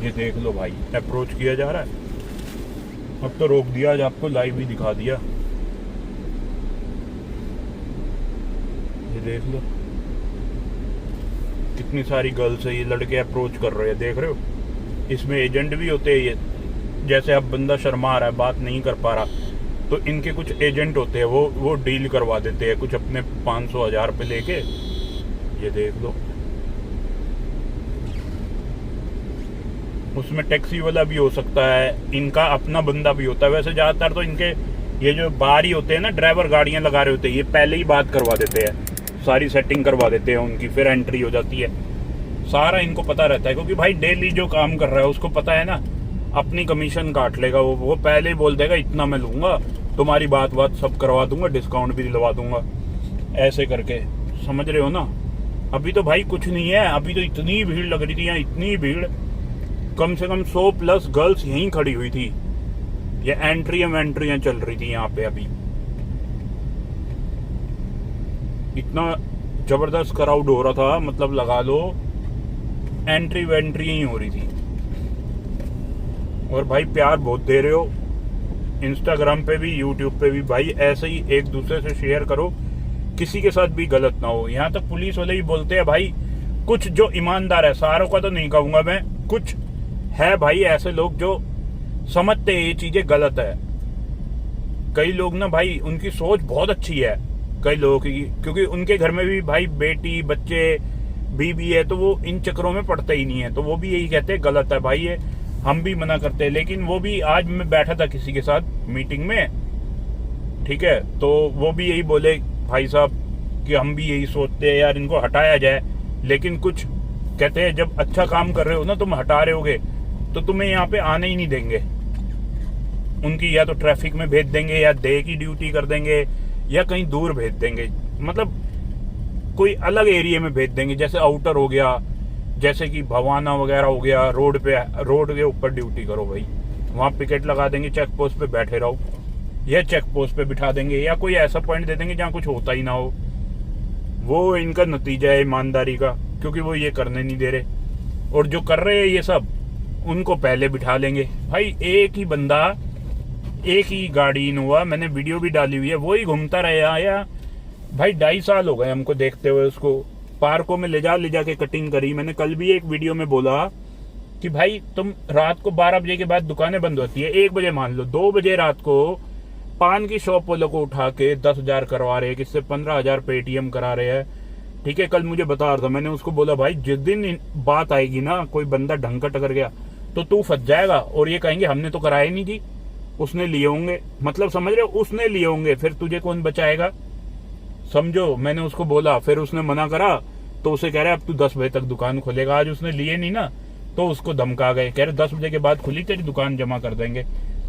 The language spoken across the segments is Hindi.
ये देख लो भाई, अप्रोच किया जा रहा है। अब तो रोक दिया, आज आपको लाइव भी दिखा दिया। ये देख लो कितनी सारी गर्ल्स है, ये लड़के अप्रोच कर रहे हैं, देख रहे हो। इसमें एजेंट भी होते हैं। ये जैसे अब बंदा शर्मा रहा है, बात नहीं कर पा रहा, तो इनके कुछ एजेंट होते हैं, वो डील करवा देते हैं कुछ अपने 500-1000 पे लेके। ये देख लो, उसमें टैक्सी वाला भी हो सकता है, इनका अपना बंदा भी होता है। वैसे ज़्यादातर तो इनके ये जो बाहर ही होते हैं ना, ड्राइवर गाड़ियां लगा रहे होते हैं, ये पहले ही बात करवा देते हैं, सारी सेटिंग करवा देते हैं उनकी, फिर एंट्री हो जाती है। सारा इनको पता रहता है, क्योंकि भाई डेली जो काम कर रहा है उसको पता है ना, अपनी कमीशन काट लेगा वो पहले ही बोल देगा इतना मैं लूंगा, तुम्हारी बात सब करवा दूंगा, डिस्काउंट भी दिलवा दूंगा, ऐसे करके। समझ रहे हो ना। अभी तो भाई कुछ नहीं है, अभी तो इतनी भीड़ लग रही थी यहाँ, इतनी भीड़, कम से कम 100+ गर्ल्स यहीं खड़ी हुई थी। ये एंट्रियां चल रही थी यहाँ पे। अभी इतना जबरदस्त क्राउड हो रहा था, मतलब लगा लो एंट्री ही हो रही थी। और भाई प्यार बहुत दे रहे हो, इंस्टाग्राम पे भी, यूट्यूब पे भी भाई, ऐसे ही एक दूसरे से शेयर करो, किसी के साथ भी गलत ना हो। यहाँ तक पुलिस वाले ही बोलते हैं भाई, कुछ जो ईमानदार है, सारों का तो नहीं कहूंगा मैं, कुछ है भाई ऐसे लोग जो समझते हैं ये चीजें गलत है। कई लोग ना भाई, उनकी सोच बहुत अच्छी है कई लोगों की, क्योंकि उनके घर में भी भाई बेटी बच्चे बीबी है, तो वो इन चक्करों में पड़ते ही नहीं है, तो वो भी यही कहते हैं गलत है भाई ये, हम भी मना करते हैं। लेकिन वो भी, आज मैं बैठा था किसी के साथ मीटिंग में, ठीक है, तो वो भी यही बोले भाई साहब कि हम भी यही सोचते हैं यार, इनको हटाया जाए। लेकिन कुछ कहते हैं जब अच्छा काम कर रहे हो ना, तुम हटा रहे होगे तो तुम्हें यहाँ पे आने ही नहीं देंगे। उनकी या तो ट्रैफिक में भेज देंगे, या डे की ड्यूटी कर देंगे, या कहीं दूर भेज देंगे, मतलब कोई अलग एरिया में भेज देंगे, जैसे आउटर हो गया, जैसे कि भवाना वगैरह हो गया, रोड के ऊपर ड्यूटी करो भाई, वहां पिकेट लगा देंगे, चेक पोस्ट पे बैठे रहो, या चेक पोस्ट पे बिठा देंगे, या कोई ऐसा पॉइंट दे देंगे जहाँ कुछ होता ही ना हो। वो इनका नतीजा है ईमानदारी का, क्योंकि वो ये करने नहीं दे रहे। और जो कर रहे हैं ये सब, उनको पहले बिठा लेंगे भाई। एक ही बंदा, एक ही गाड़ी इनोवा, मैंने वीडियो भी डाली हुई है, वो ही घूमता रहा या भाई 2.5 साल हो गए हमको देखते हुए उसको। पार्कों में ले जा के कटिंग करी। मैंने कल भी एक वीडियो में बोला कि भाई तुम रात को 12 बजे के बाद दुकानें बंद होती है, 1 बजे मान लो, 2 बजे रात को पान की शॉप वालों को उठा के 10,000 करवा रहे हैं, किससे 15,000 पेटीएम करा रहे हैं, ठीक है। कल मुझे बता रहा था, मैंने उसको बोला भाई जिस दिन बात आएगी ना, कोई बंदा ढंग का टकर गया तो तू फंस जाएगा, और ये कहेंगे हमने तो कराया नहीं जी, उसने लिए होंगे, मतलब समझ रहे हो, उसने लिए होंगे, फिर तुझे कौन बचाएगा, समझो। मैंने उसको बोला, फिर उसने मना करा, तो उसे कह रहे अब तू 10 बजे तक दुकान खोलेगा। आज उसने लिए नहीं ना, तो उसको धमका गए, कह रहे 10 बजे के बाद खुली तेरी दुकान जमा कर देंगे।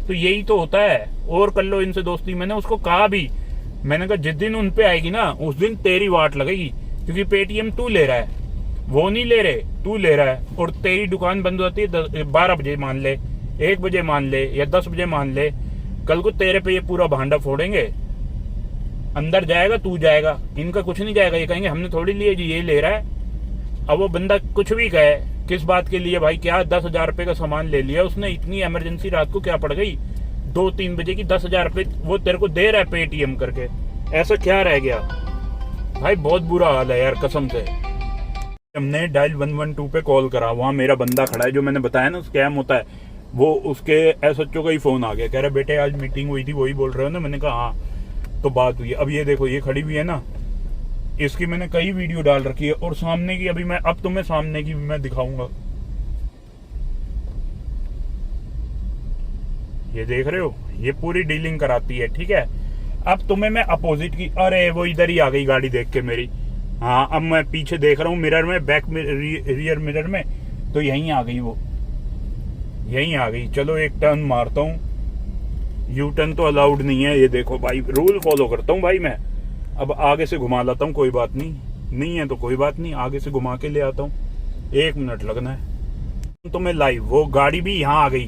तो यही तो होता है, और कर लो इनसे दोस्ती। मैंने उसको कहा भी, मैंने कहा जिस दिन उन पे आएगी ना, उस दिन तेरी वाट लगेगी, क्योंकि पेटीएम तू ले रहा है, वो नहीं ले रहे, तू ले रहा है। और तेरी दुकान बंद होती है 12 बजे मान ले, 1 बजे मान ले, या 10 बजे मान ले, कल को तेरे पे ये पूरा भांडा फोड़ेंगे। अंदर जाएगा तू जाएगा, इनका कुछ नहीं जाएगा। ये कहेंगे हमने थोड़ी लिए जी, ये ले रहा है। अब वो बंदा कुछ भी कहे, किस बात के लिए भाई, क्या 10,000 रुपए का सामान ले लिया उसने, इतनी इमरजेंसी रात को क्या पड़ गई, 2-3 बजे की 10,000 रुपए वो तेरे को दे रहा है पेटीएम करके, ऐसा क्या रह गया भाई। बहुत बुरा हाल है यार कसम से। हमने डायल 112 पे कॉल करा, वहां मेरा बंदा खड़ा है, जो मैंने बताया ना स्कैम होता है, वो उसके एसएचओ का ही फोन आ गया, कह रहा बेटे आज मीटिंग हुई थी, वही बोल रहे हो ना। मैंने कहा हाँ, तो बात हुई। अब ये देखो, ये खड़ी हुई है ना, इसकी मैंने कई वीडियो डाल रखी है, और सामने की अभी मैं, अब तुम्हें सामने की मैं दिखाऊंगा। ये देख रहे हो, ये पूरी डीलिंग कराती है, ठीक है। अब तुम्हें मैं अपोजिट की, अरे वो इधर ही आ गई गाड़ी देख के मेरी, हाँ अब मैं पीछे देख रहा हूँ मिरर में, बैक में, रियर मिरर में, तो यहीं आ गई वो, यहीं आ गई। चलो एक टर्न मारता हूँ, यू टर्न तो अलाउड नहीं है, ये देखो भाई, रूल फॉलो करता हूँ भाई मैं। अब आगे से घुमा लाता हूँ, कोई बात नहीं है तो कोई बात नहीं, आगे से घुमा के ले आता हूँ, 1 मिनट लगना है। तो मैं लाइव, वो गाड़ी भी यहाँ आ गई,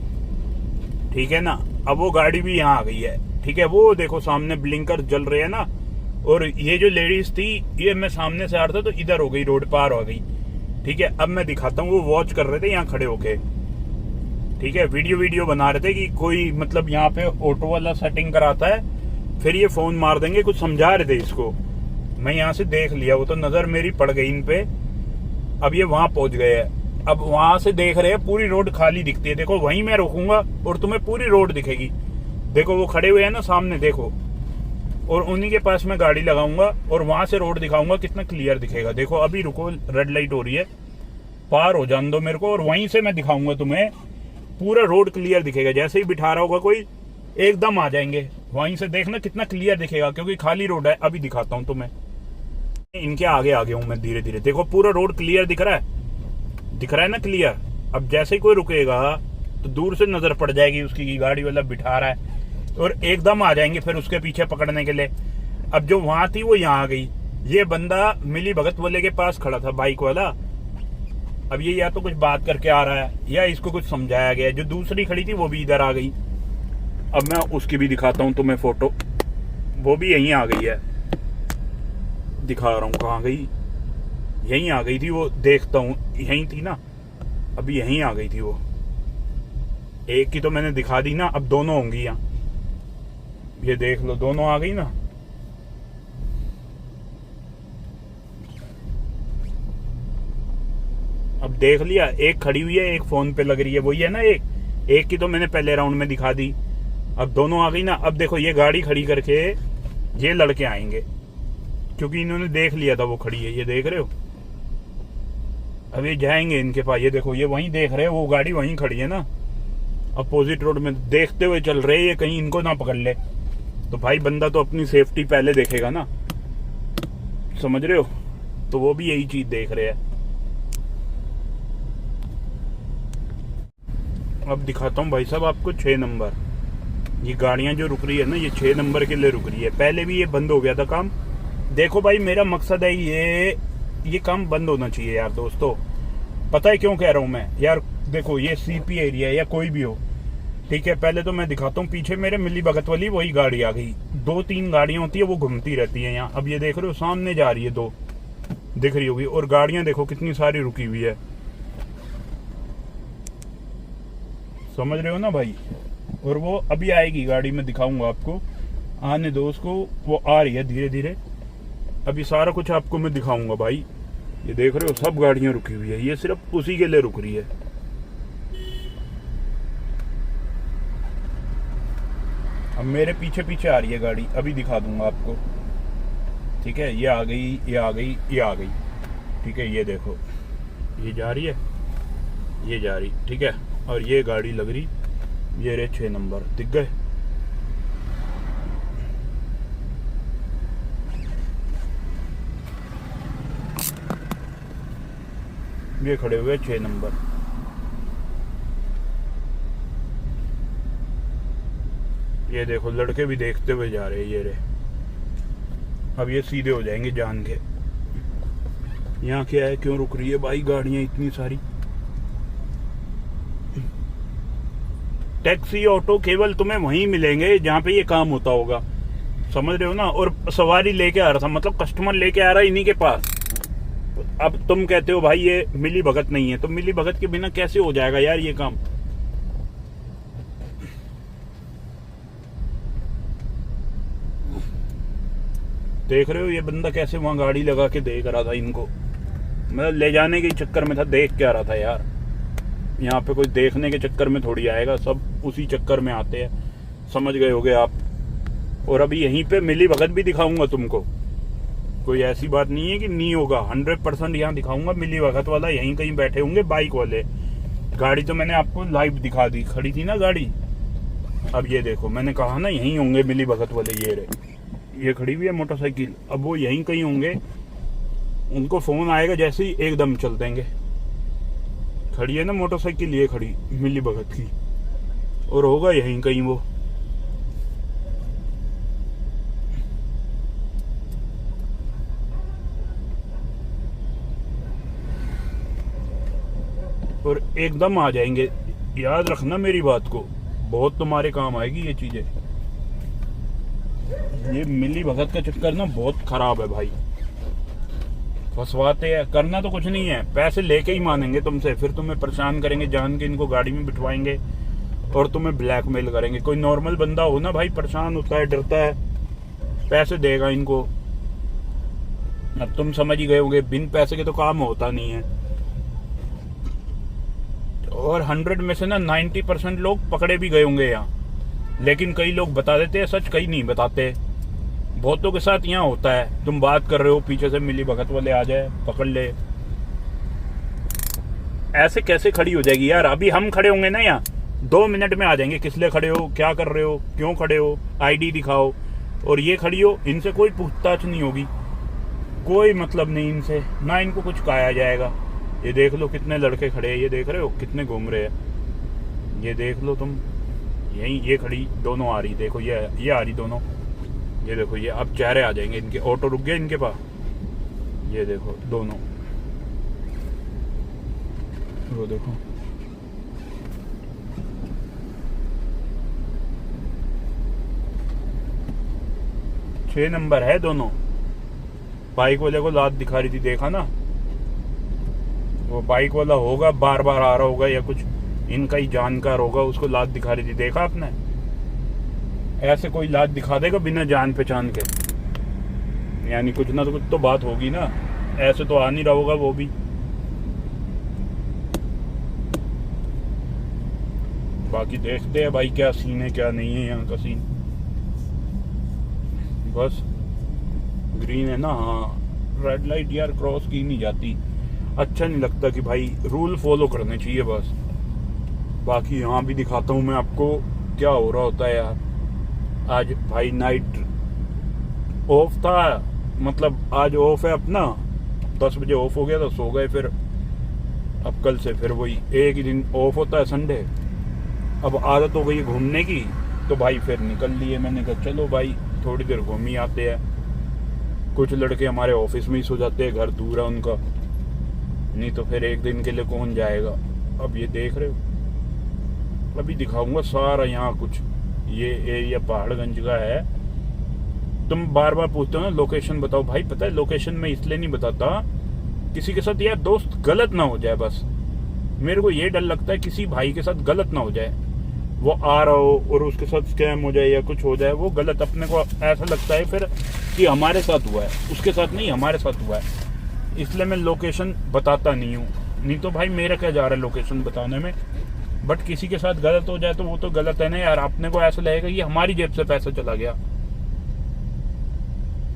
ठीक है ना। अब वो गाड़ी भी यहाँ आ गई है, ठीक है। वो देखो सामने ब्लिंकर जल रहे हैं ना, और ये जो लेडीज थी, ये मैं सामने से आ रहा था तो इधर हो गई, रोड पार हो गई, ठीक है। अब मैं दिखाता हूँ, वो वॉच कर रहे थे यहाँ खड़े होके, ठीक है, वीडियो बना रहे थे कि कोई मतलब यहाँ पे ऑटो वाला सेटिंग कराता है, फिर ये फोन मार देंगे, कुछ समझा रहे थे इसको। मैं यहाँ से देख लिया, वो तो नजर मेरी पड़ गई इन पे। अब ये वहां पहुंच गए हैं, अब वहां से देख रहे हैं पूरी रोड खाली दिखती है। देखो वहीं मैं रुकूंगा और तुम्हें पूरी रोड दिखेगी। देखो वो खड़े हुए हैं ना सामने, देखो, और उन्हीं के पास मैं गाड़ी लगाऊंगा और वहां से रोड दिखाऊंगा, कितना क्लियर दिखेगा। देखो अभी रुको, रेड लाइट हो रही है, पार हो जाने दो मेरे को, और वहीं से मैं दिखाऊंगा तुम्हें, पूरा रोड क्लियर दिखेगा। जैसे ही बिठा रहा होगा कोई, एकदम आ जाएंगे, वहीं से देखना कितना क्लियर दिखेगा, क्योंकि खाली रोड है। अभी दिखाता हूँ तुम्हें, इनके आगे आगे हूँ मैं धीरे धीरे। देखो पूरा रोड क्लियर दिख रहा है ना क्लियर। अब जैसे ही कोई रुकेगा तो दूर से नजर पड़ जाएगी उसकी कि गाड़ी वाला बिठा रहा है, और एकदम आ जाएंगे फिर उसके पीछे पकड़ने के लिए। अब जो वहां थी वो यहाँ आ गई। ये बंदा मिली भगत वाले के पास खड़ा था, बाइक वाला। अब ये या तो कुछ बात करके आ रहा है या इसको कुछ समझाया गया। जो दूसरी खड़ी थी वो भी इधर आ गई। अब मैं उसकी भी दिखाता हूँ तुम्हें फोटो, वो भी यहीं आ गई है, दिखा रहा हूँ कहाँ गई, यहीं आ गई थी वो, देखता हूँ यहीं थी ना, अभी यहीं आ गई थी वो। एक की तो मैंने दिखा दी ना, अब दोनों होंगी यहाँ, ये देख लो दोनों आ गई ना। अब देख लिया, एक खड़ी हुई है, एक फोन पे लग रही है, वही है ना एक की तो मैंने पहले राउंड में दिखा दी, अब दोनों आ गई ना। अब देखो ये गाड़ी खड़ी करके ये लड़के आएंगे, क्योंकि इन्होंने देख लिया था वो खड़ी है, ये देख रहे हो। अब ये जाएंगे इनके पास, ये देखो ये वहीं देख रहे हो, वो गाड़ी वहीं खड़ी है ना, अपोजिट रोड में देखते हुए चल रहे, ये कहीं इनको ना पकड़ ले। तो भाई बंदा तो अपनी सेफ्टी पहले देखेगा ना, समझ रहे हो। तो वो भी यही चीज देख रहे हैं। अब दिखाता हूँ भाई साहब आपको 6 नंबर, ये गाड़ियां जो रुक रही है ना, ये 6 नंबर के लिए रुक रही है। पहले भी ये बंद हो गया था काम। देखो भाई मेरा मकसद है ये काम बंद होना चाहिए यार दोस्तों। पता है क्यों कह रहा हूँ मैं यार, देखो ये सीपी एरिया या कोई भी हो, ठीक है। पहले तो मैं दिखाता हूँ, पीछे मेरे मिली भगत वाली वही गाड़ी आ गई। 2-3 गाड़ियां होती है, वो घूमती रहती है यहाँ। अब ये देख रहे हो सामने जा रही है, 2 दिख रही होगी, और गाड़ियां देखो कितनी सारी रुकी हुई है, समझ रहे हो ना भाई। और वो अभी आएगी गाड़ी, मैं दिखाऊंगा आपको, आने दो उसको, वो आ रही है धीरे धीरे। अभी सारा कुछ आपको मैं दिखाऊंगा भाई। ये देख रहे हो सब गाड़ियां रुकी हुई है, ये सिर्फ उसी के लिए रुक रही है। अब मेरे पीछे पीछे आ रही है गाड़ी, अभी दिखा दूंगा आपको, ठीक है। ये आ गई, ये आ गई, ये आ गई, ठीक है। ये देखो ये जा रही है, ये जा रही, ठीक है। और ये गाड़ी लग रही, ये रहे 6 नंबर, दिख गए। ये खड़े हुए 6 नंबर। ये देखो लड़के भी देखते हुए जा रहे हैं, ये रहे। अब ये सीधे हो जाएंगे जान के। यहाँ क्या है, क्यों रुक रही है भाई गाड़ियां इतनी सारी। टैक्सी ऑटो केवल तुम्हें वहीं मिलेंगे जहां पे ये काम होता होगा, समझ रहे हो ना। और सवारी लेके आ रहा था, मतलब कस्टमर लेके आ रहा है इन्हीं के पास। अब तुम कहते हो भाई ये मिली भगत नहीं है, तो मिली भगत के बिना कैसे हो जाएगा यार ये काम। देख रहे हो ये बंदा कैसे वहां गाड़ी लगा के देख रहा था इनको, मतलब ले जाने के चक्कर में था, देख के आ रहा था यार। यहाँ पे कोई देखने के चक्कर में थोड़ी आएगा, सब उसी चक्कर में आते हैं, समझ गए होगे आप। और अभी यहीं पे मिली भगत भी दिखाऊंगा तुमको, कोई ऐसी बात नहीं है कि नहीं होगा, 100% यहाँ दिखाऊंगा। मिली भगत वाला यहीं कहीं बैठे होंगे, बाइक वाले। गाड़ी तो मैंने आपको लाइव दिखा दी, खड़ी थी ना गाड़ी। अब ये देखो मैंने कहा ना यहीं होंगे मिली भगत वाले, ये रहे, ये खड़ी हुई है मोटरसाइकिल। अब वो यहीं कहीं होंगे, उनको फोन आएगा जैसे ही एकदम चल देंगे। खड़ी है ना मोटरसाइकिल, ये खड़ी मिली भगत की, और होगा यहीं कहीं वो। और एकदम आ जाएंगे, याद रखना मेरी बात को, बहुत तुम्हारे काम आएगी ये चीजें। ये मिली भगत का चक्कर ना बहुत खराब है भाई। फंसवाते हैं। करना तो कुछ नहीं है, पैसे लेके ही मानेंगे तुमसे, फिर तुम्हें परेशान करेंगे, जान के इनको गाड़ी में बिठवाएंगे और तुम्हें ब्लैकमेल करेंगे। कोई नॉर्मल बंदा हो ना भाई, परेशान होता है, डरता है, पैसे देगा इनको। अब तुम समझ ही गए होंगे, बिन पैसे के तो काम होता नहीं है। और 100 में से ना 90% लोग पकड़े भी गए होंगे यहाँ, लेकिन कई लोग बता देते हैं सच, कई नहीं बताते। बहुतों के साथ यहाँ होता है, तुम बात कर रहे हो, पीछे से मिली भगत वाले आ जाए, पकड़ ले। ऐसे कैसे खड़ी हो जाएगी यार? अभी हम खड़े होंगे ना यहाँ, 2 मिनट में आ जाएंगे, किस लिए खड़े हो, क्या कर रहे हो, क्यों खड़े हो, आईडी दिखाओ। और ये खड़ी हो, इनसे कोई पूछताछ नहीं होगी, कोई मतलब नहीं इनसे, ना इनको कुछ कहा जाएगा। ये देख लो कितने लड़के खड़े हैं, ये देख रहे हो कितने घूम रहे हैं, ये देख लो तुम। यही ये खड़ी दोनों आ रही, देखो ये आ रही दोनों, ये देखो ये अब चेहरे आ जाएंगे इनके। ऑटो रुक गया इनके पास, ये देखो दोनों, वो देखो। छह नंबर है दोनों। बाइक वाले को लात दिखा रही थी, देखा ना? वो बाइक वाला होगा, बार बार आ रहा होगा या कुछ इनका ही जानकार होगा, उसको लात दिखा रही थी, देखा आपने? ऐसे कोई लात दिखा देगा बिना जान पहचान के? यानी कुछ ना कुछ तो बात होगी ना, ऐसे तो आ नहीं रहा होगा वो भी। बाकी देखते हैं भाई क्या सीन है क्या नहीं है यहाँ का सीन। बस ग्रीन है ना, हाँ, रेड लाइट यार क्रॉस की नहीं जाती, अच्छा नहीं लगता कि भाई रूल फॉलो करने चाहिए बस। बाकी यहाँ भी दिखाता हूँ मैं आपको क्या हो रहा होता है यार। आज भाई नाइट ऑफ था, मतलब आज ऑफ है अपना, 10 बजे ऑफ हो गया था, सो गए। फिर अब कल से फिर वही एक ही दिन ऑफ होता है, संडे। अब आदत हो गई घूमने की, तो भाई फिर निकल लिए। मैंने कहा चलो भाई थोड़ी देर घूम ही आते हैं। कुछ लड़के हमारे ऑफिस में ही सो जाते हैं, घर दूर है उनका, नहीं तो फिर एक दिन के लिए कौन जाएगा। अब ये देख रहे हो, अभी दिखाऊंगा सारा यहाँ कुछ। ये एरिया पहाड़गंज का है। तुम बार बार पूछते हो ना लोकेशन बताओ, भाई पता है लोकेशन में इसलिए नहीं बताता, किसी के साथ यार दोस्त गलत ना हो जाए। बस मेरे को ये डर लगता है किसी भाई के साथ गलत ना हो जाए, वो आ रहा हो और उसके साथ स्कैम हो जाए या कुछ हो जाए, वो गलत। अपने को ऐसा लगता है फिर कि हमारे साथ हुआ है, उसके साथ नहीं, हमारे साथ हुआ है। इसलिए मैं लोकेशन बताता नहीं हूँ, नहीं तो भाई मेरा क्या जा रहा है लोकेशन बताने में। बट किसी के साथ गलत हो जाए तो वो तो गलत है ना यार। अपने को ऐसा लगेगा कि हमारी जेब से पैसा चला गया।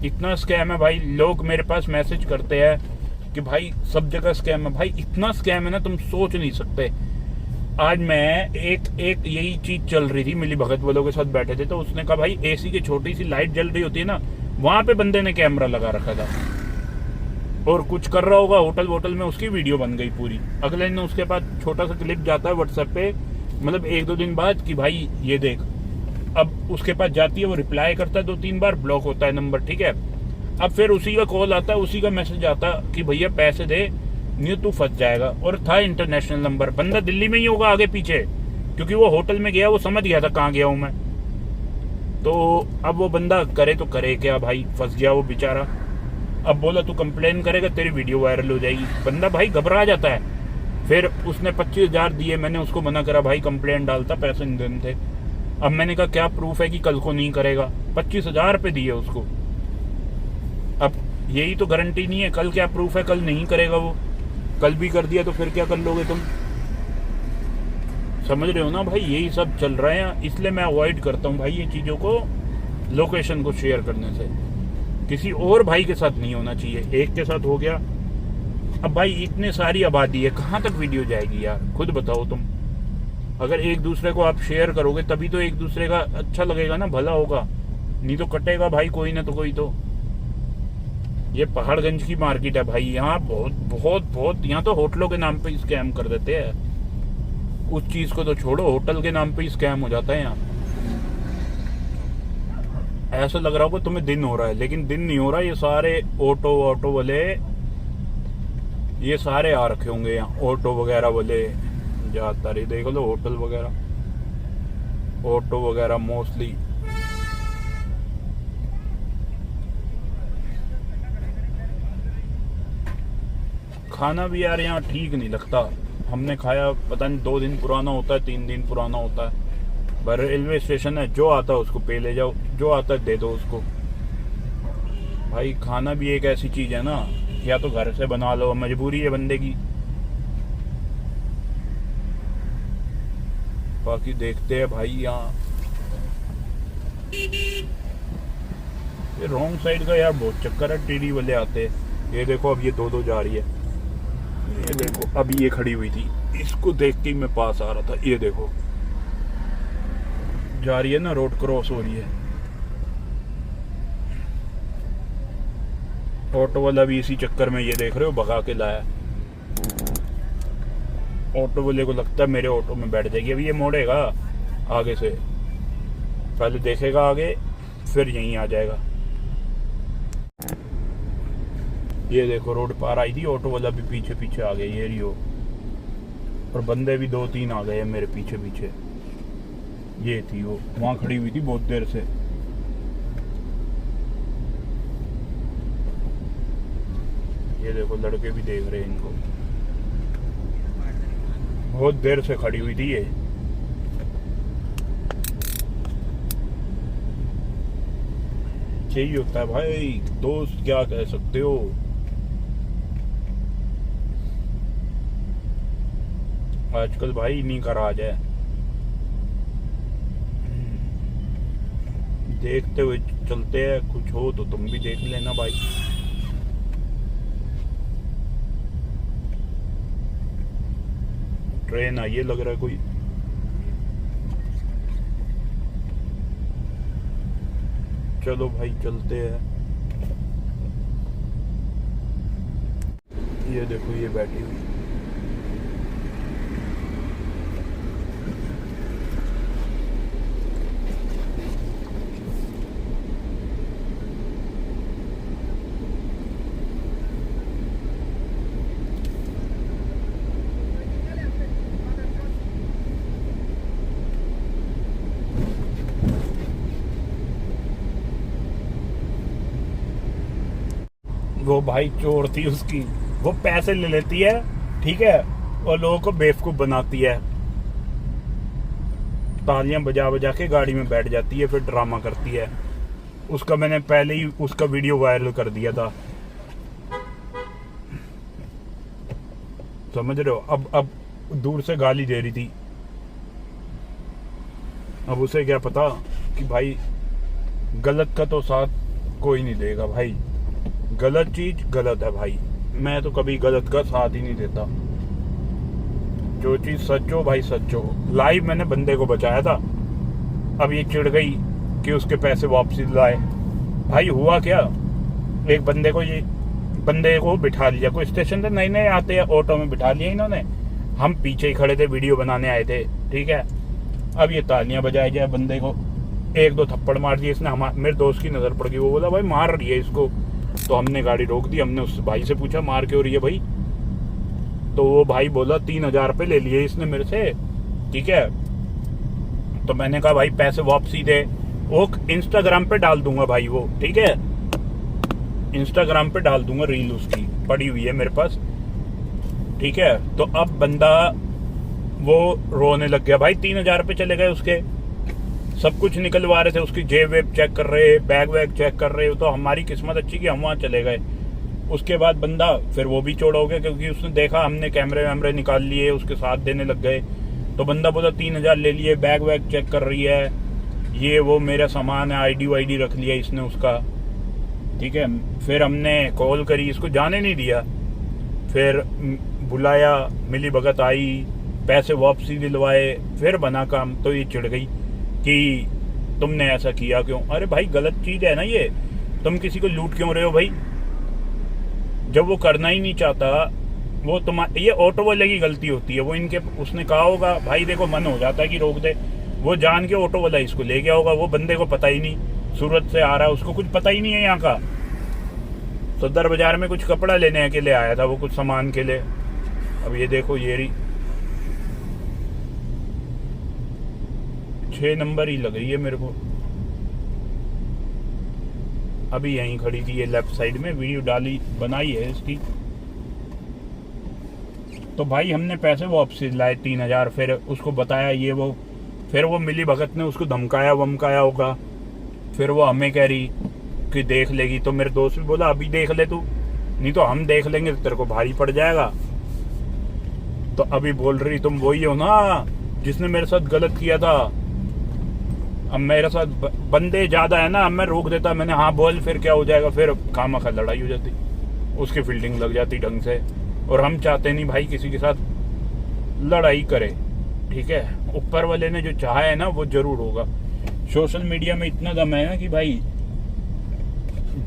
इतना स्कैम है भाई, लोग मेरे पास मैसेज करते हैं कि भाई सब जगह स्कैम है। भाई इतना स्कैम है ना, तुम सोच नहीं सकते। आज मैं एक यही चीज चल रही थी, मिली भगत वालों के साथ बैठे थे, तो उसने कहा भाई एसी की छोटी सी लाइट जल रही होती है ना, वहां पे बंदे ने कैमरा लगा रखा था और कुछ कर रहा होगा होटल में, उसकी वीडियो बन गई पूरी। अगले दिन उसके पास छोटा सा क्लिप जाता है व्हाट्सएप पे, मतलब 1-2 दिन बाद, कि भाई ये देख। अब उसके पास जाती है, वो रिप्लाई करता है 2-3 बार, ब्लॉक होता है नंबर, ठीक है। अब फिर उसी का कॉल आता है, उसी का मैसेज आता है कि भैया पैसे दे, नहीं तू फंस जाएगा। और था इंटरनेशनल नंबर, बंदा दिल्ली में ही होगा आगे पीछे, क्योंकि वो होटल में गया, वो समझ गया था कहाँ गया हूँ मैं। तो अब वो बंदा करे तो करे क्या भाई, फंस गया वो बेचारा। अब बोला तू कंप्लेन करेगा तेरी वीडियो वायरल हो जाएगी। बंदा भाई घबरा जाता है। फिर उसने 25,000 दिए, मैंने उसको मना करा भाई कंप्लेन डालता, पैसे नहीं देने थे। अब मैंने कहा क्या प्रूफ है कि कल को नहीं करेगा, 25,000 रुपये दिए उसको। अब यही तो गारंटी नहीं है, कल क्या प्रूफ है कल नहीं करेगा वो। कल भी कर दिया तो फिर क्या कर लोगे तुम, समझ रहे हो ना भाई। यही सब चल रहा है, इसलिए मैं अवॉइड करता हूँ भाई ये चीज़ों को, लोकेशन को शेयर करने से। किसी और भाई के साथ नहीं होना चाहिए, एक के साथ हो गया। अब भाई इतने सारी आबादी है, कहाँ तक वीडियो जाएगी यार, खुद बताओ तुम। अगर एक दूसरे को आप शेयर करोगे तभी तो एक दूसरे का अच्छा लगेगा ना, भला होगा, नहीं तो कटेगा भाई कोई ना तो कोई तो। ये पहाड़गंज की मार्केट है भाई, यहाँ बहुत यहाँ तो होटलों के नाम पे स्कैम कर देते हैं। उस चीज को तो छोड़ो, होटल के नाम पे स्कैम हो जाता है यहाँ। ऐसा लग रहा होगा तुम्हें दिन हो रहा है, लेकिन दिन नहीं हो रहा। ये सारे ऑटो वाले ये सारे आ रखे होंगे यहाँ, ऑटो वगैरह वाले जाता रही, देख लो होटल वगैरह, ऑटो वगैरह मोस्टली। खाना भी यार यहाँ ठीक नहीं लगता। हमने खाया, पता नहीं 2 दिन पुराना होता है, 3 दिन पुराना होता है। पर रेलवे स्टेशन है, जो आता है उसको पे ले जाओ, जो आता है दे दो उसको। भाई खाना भी एक ऐसी चीज है ना, या तो घर से बना लो, मजबूरी है बंदे की। बाकी देखते हैं भाई। यहाँ ये रॉन्ग साइड का यार बहुत चक्कर है, टीडी वाले आते हैं। ये देखो अब ये 2-2 जा रही है। ये देखो अभी ये खड़ी हुई थी, इसको देख के मैं पास आ रहा था। ये देखो जा रही है ना, रोड क्रॉस हो रही है। ऑटो वाला भी इसी चक्कर में, ये देख रहे हो, भगा के लाया। ऑटो वाले को लगता है मेरे ऑटो में बैठ जाएगी। अभी ये मोड़ेगा आगे से, पहले देखेगा आगे, फिर यहीं आ जाएगा। ये देखो रोड पार आई थी, ऑटो वाला भी पीछे पीछे आ गया, ये रियो। और बंदे भी 2-3 आ गए मेरे पीछे पीछे। ये थी वो, वहां खड़ी हुई थी बहुत देर से। ये देखो लड़के भी देख रहे हैं इनको, बहुत देर से खड़ी हुई थी ये। यही होता है भाई दोस्त, क्या कह सकते हो। आजकल भाई इन्हीं का राज है। देखते हुए चलते हैं, कुछ हो तो तुम भी देख लेना भाई। ट्रेन आई है लग रहा है कोई। चलो भाई चलते हैं। ये देखो ये बैठी हुई। वो भाई चोर थी उसकी, वो पैसे ले लेती है, ठीक है, और लोगों को बेवकूफ बनाती है। तालियां बजा बजा के गाड़ी में बैठ जाती है, फिर ड्रामा करती है। उसका मैंने पहले ही उसका वीडियो वायरल कर दिया था, समझ रहे हो। अब दूर से गाली दे रही थी। अब उसे क्या पता कि भाई गलत का तो साथ कोई नहीं देगा भाई। गलत चीज गलत है भाई, मैं तो कभी गलत का साथ ही नहीं देता। जो चीज सच हो भाई सच हो। लाइव मैंने बंदे को बचाया था, अब ये चिढ़ गई कि उसके पैसे वापसी लाए। भाई हुआ क्या, एक बंदे को बिठा लिया, कोई स्टेशन से नए नए आते हैं, ऑटो में बिठा लिया इन्होंने। हम पीछे ही खड़े थे, वीडियो बनाने आए थे, ठीक है। अब ये तालियां बजाई जाए, बंदे को 1-2 थप्पड़ मार दिए इसने। मेरे दोस्त की नजर पड़ गई, वो बोला भाई मार रही है इसको। तो हमने गाड़ी रोक दी, हमने उस भाई से पूछा मार क्यों रही है भाई। तो वो भाई बोला 3,000 रुपये ले लिए इसने मेरे से, ठीक है। तो मैंने कहा भाई पैसे वापसी दे। वो इंस्टाग्राम पे डाल दूंगा भाई वो, ठीक है, इंस्टाग्राम पे डाल दूंगा रील, उसकी पड़ी हुई है मेरे पास, ठीक है। तो अब बंदा वो रोने लग गया भाई, 3,000 रुपये चले गए उसके। सब कुछ निकलवा रहे थे, उसकी जेब वेब चेक कर रहे, बैग वैग चेक कर रहे। तो हमारी किस्मत अच्छी कि हम वहाँ चले गए। उसके बाद बंदा फिर वो भी चोड़ हो गया, क्योंकि उसने देखा हमने कैमरे वैमरे निकाल लिए, उसके साथ देने लग गए। तो बंदा बोला 3,000 ले लिए, बैग वैग चेक कर रही है, ये वो मेरा सामान है, आईडी वाईडी रख लिया इसने उसका, ठीक है। फिर हमने कॉल करी, इसको जाने नहीं दिया। फिर बुलाया, मिली भगत आई, पैसे वापसी दिलवाए, फिर बना काम। तो ये चिढ़ गई कि तुमने ऐसा किया क्यों। अरे भाई गलत चीज है ना ये, तुम किसी को लूट क्यों रहे हो भाई। जब वो करना ही नहीं चाहता, वो ये ऑटो वाले की गलती होती है। वो इनके उसने कहा होगा भाई देखो, मन हो जाता है कि रोक दे, वो जान के ऑटो वाला इसको ले गया होगा। वो बंदे को पता ही नहीं, सूरत से आ रहा है, उसको कुछ पता ही नहीं है यहाँ का। सदर बाजार में कुछ कपड़ा लेने के लिए आया था वो, कुछ सामान के लिए। अब ये देखो ये रही 6 नंबर ही लग रही है मेरे को। अभी यहीं खड़ी थी ये लेफ्ट साइड में, वीडियो डाली बनाई है इसकी। तो भाई हमने पैसे वापस लाए 3,000, फिर उसको बताया ये वो, फिर वो मिली भगत ने उसको धमकाया वमकाया होगा, फिर वो हमें कह रही कि देख लेगी। तो मेरे दोस्त भी बोला अभी देख ले तू, नहीं तो हम देख लेंगे तो तेरे को भारी पड़ जाएगा। तो अभी बोल रही तुम वही हो ना जिसने मेरे साथ गलत किया था। अब मेरे साथ बंदे ज्यादा है ना, अब मैं रोक देता, मैंने हाँ बोल, फिर क्या हो जाएगा, फिर खामखा लड़ाई हो जाती, उसकी फील्डिंग लग जाती ढंग से। और हम चाहते नहीं भाई किसी के साथ लड़ाई करे, ठीक है। ऊपर वाले ने जो चाहा है ना वो जरूर होगा। सोशल मीडिया में इतना दम है ना कि भाई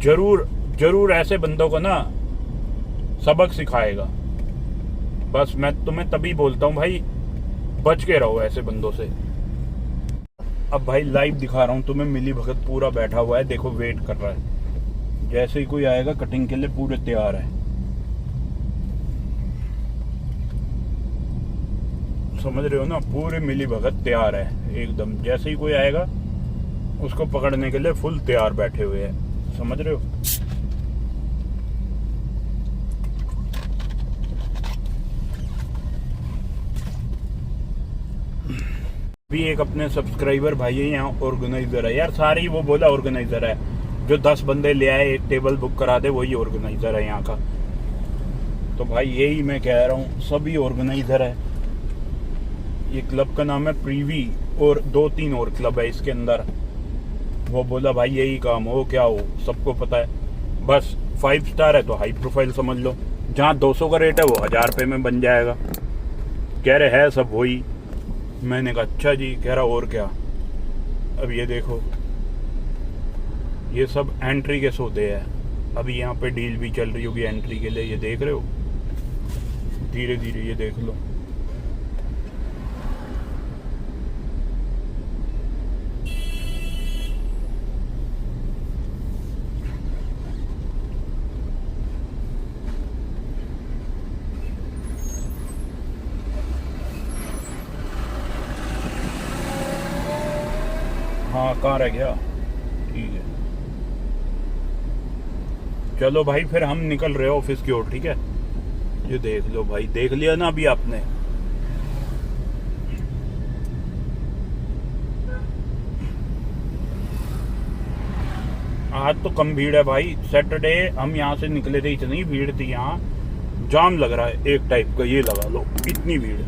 जरूर जरूर ऐसे बंदों को ना सबक सिखाएगा। बस मैं तुम्हें तभी बोलता हूँ भाई बच के रहो ऐसे बंदों से। अब भाई लाइव दिखा रहा हूँ तुम्हें, मिली भगत पूरा बैठा हुआ है, देखो वेट कर रहा है, जैसे ही कोई आएगा कटिंग के लिए पूरे तैयार है, समझ रहे हो ना, पूरे मिली भगत तैयार है एकदम। जैसे ही कोई आएगा उसको पकड़ने के लिए फुल तैयार बैठे हुए हैं, समझ रहे हो। भी एक अपने सब्सक्राइबर भाई है यहाँ ऑर्गेनाइजर है यार, सारे ही वो बोला ऑर्गेनाइजर है, जो 10 बंदे ले आए एक टेबल बुक करा दे वही ऑर्गेनाइजर है यहाँ का। तो भाई यही मैं कह रहा हूँ, सभी ऑर्गेनाइजर है। ये क्लब का नाम है प्रीवी, और 2-3 और क्लब है इसके अंदर। वो बोला भाई यही काम हो क्या हो सबको पता है, बस 5 स्टार है तो हाई प्रोफाइल समझ लो, जहाँ 200 का रेट है वो 1000 रुपये में बन जाएगा। कह रहे है सब वही, मैंने कहा अच्छा जी, कह रहा और क्या। अब ये देखो ये सब एंट्री के सौदे हैं, अभी यहाँ पे डील भी चल रही होगी एंट्री के लिए, ये देख रहे हो, धीरे धीरे ये देख लो। हाँ कहाँ रह गया, ठीक है चलो भाई फिर हम निकल रहे हो ऑफिस की ओर, ठीक है। ये देख लो भाई, देख लिया ना अभी आपने। आज तो कम भीड़ है भाई, सैटरडे हम यहाँ से निकले थे, इतनी भीड़ थी यहाँ, जाम लग रहा है एक टाइप का, ये लगा लो इतनी भीड़।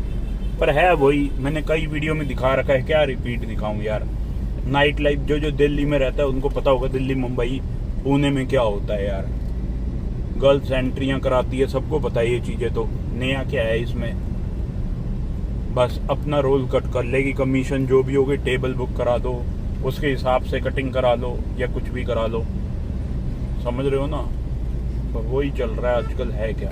पर है वही, मैंने कई वीडियो में दिखा रखा है, क्या रिपीट दिखाऊं यार। नाइट लाइफ जो दिल्ली में रहता है उनको पता होगा, दिल्ली मुंबई पुणे में क्या होता है यार। गर्ल्स एंट्रियां कराती है, सबको पता है ये चीजें, तो नया क्या है इसमें। बस अपना रोल कट कर लेगी, कमीशन जो भी होगी टेबल बुक करा दो, उसके हिसाब से कटिंग करा लो या कुछ भी करा लो, समझ रहे हो ना। तो वही चल रहा है आजकल, है क्या।